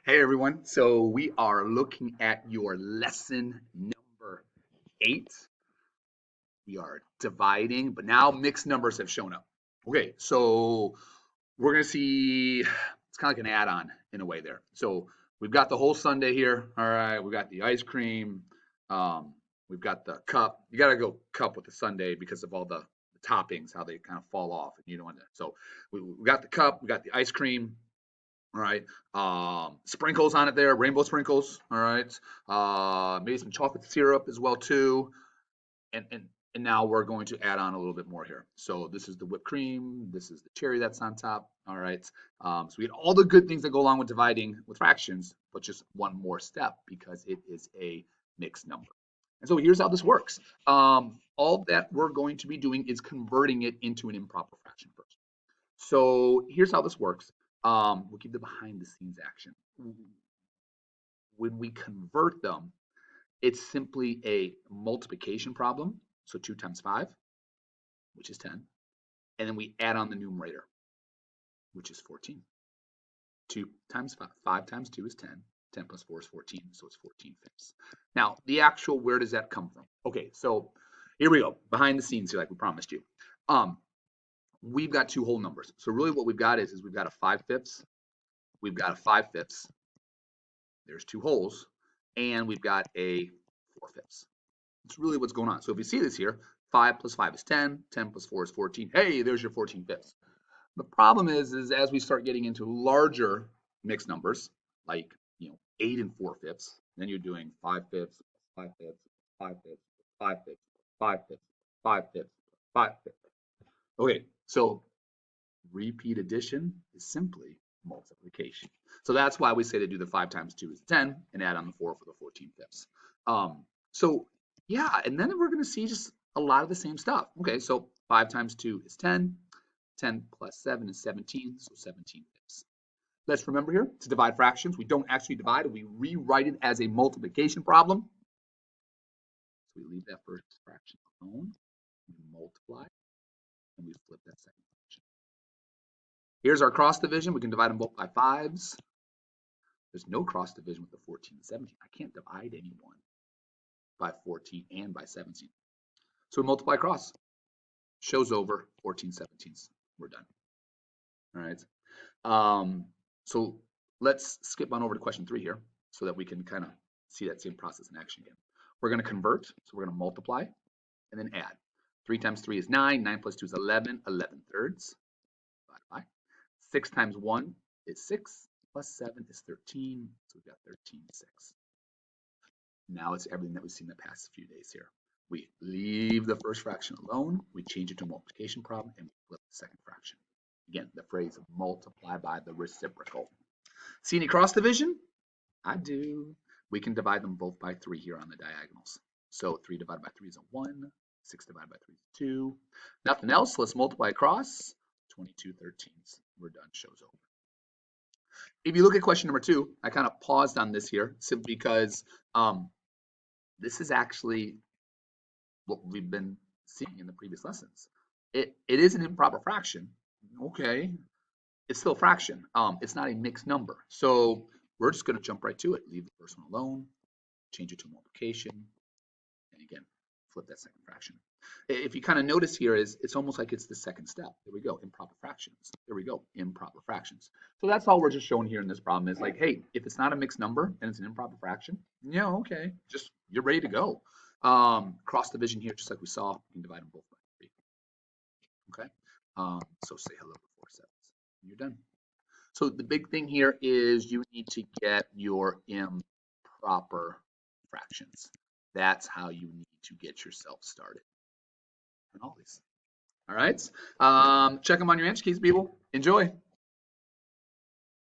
Hey everyone, so we are looking at your lesson number 8. We are dividing, but now mixed numbers have shown up. Okay, so we're gonna see, it's kind of like an add-on in a way there. So we've got the whole sundae here. All right, we've got the ice cream, um, we've got the cup. You gotta go cup with the sundae because of all the toppings, how they kind of fall off, and you don't want to. So we got the cup, we got the ice cream. All right. Sprinkles on it there, rainbow sprinkles. All right. Maybe some chocolate syrup as well too. And and and now we're going to add on a little bit more here. So this is the whipped cream. This is the cherry that's on top. All right. So we get all the good things that go along with dividing with fractions, but just one more step because it is a mixed number. And so here's how this works. All that we're going to be doing is converting it into an improper fraction first. So here's how this works. We'll keep the behind the scenes action. When we convert them, it's simply a multiplication problem. So 2 times 5, which is 10. And then we add on the numerator, which is 14. 2 times 5, 5 times 2 is 10. 10 plus 4 is 14, so it's 14/5. Now, the actual, where does that come from? Okay, so here we go. Behind the scenes here, like we promised you. We've got two whole numbers. So really what we've got is we've got a 5/5. We've got a 5/5. There's two holes, and we've got a 4/5. It's really what's going on. So if you see this here, 5 plus 5 is 10, 10 plus 4 is 14. Hey, there's your 14/5. The problem is as we start getting into larger mixed numbers, like 8 and 4/5, then you're doing 5/5, 5/5, 5/5, 5/5, 5/5, 5/5, 5/5. Okay, so repeat addition is simply multiplication. So that's why we say to do the 5 times 2 is 10 and add on the 4 for the 14/5. So yeah, and then we're going to see just a lot of the same stuff. Okay, so 5 times 2 is 10. 10 plus 7 is 17, so 17/5. Let's remember here, to divide fractions, we don't actually divide, we rewrite it as a multiplication problem. So we leave that first fraction alone, we multiply, and we flip that second fraction. Here's our cross division. We can divide them both by 5s. There's no cross division with the 14 and 17. I can't divide anyone by 14 and by 17. So we multiply across. Shows over 14/17. We're done. All right. So let's skip on over to question 3 here so that we can kind of see that same process in action again. We're going to convert. So we're going to multiply and then add. 3 times 3 is 9. 9 plus 2 is 11. 11/3. 6 times 1 is 6. Plus 7 is 13. So we've got 13/6. Now it's everything that we've seen the past few days here. We leave the first fraction alone, we change it to a multiplication problem, and we flip the second fraction. Again, the phrase multiply by the reciprocal. See any cross division? I do. We can divide them both by 3 here on the diagonals. So 3 divided by 3 is a 1. 6 divided by 3 is 2. Nothing else. Let's multiply across. 22/13. We're done. Show's over. If you look at question number 2, I kind of paused on this here simply because this is actually what we've been seeing in the previous lessons. It is an improper fraction. Okay, it's still a fraction. It's not a mixed number. So we're just going to jump right to it. Leave the first one alone, change it to multiplication, and again, flip that second fraction. If you kind of notice here is it's almost like it's the second step. There we go, improper fractions. There we go, improper fractions. So that's all we're just showing here in this problem is like, hey, if it's not a mixed number and it's an improper fraction, yeah, okay, just you're ready to go. Cross division here, just like we saw, you can divide them both by 3. Okay, so say hello to 4 sevens, and you're done. So the big thing here is you need to get your improper fractions. That's how you need to get yourself started on all these. All right, check them on your answer keys, people. Enjoy.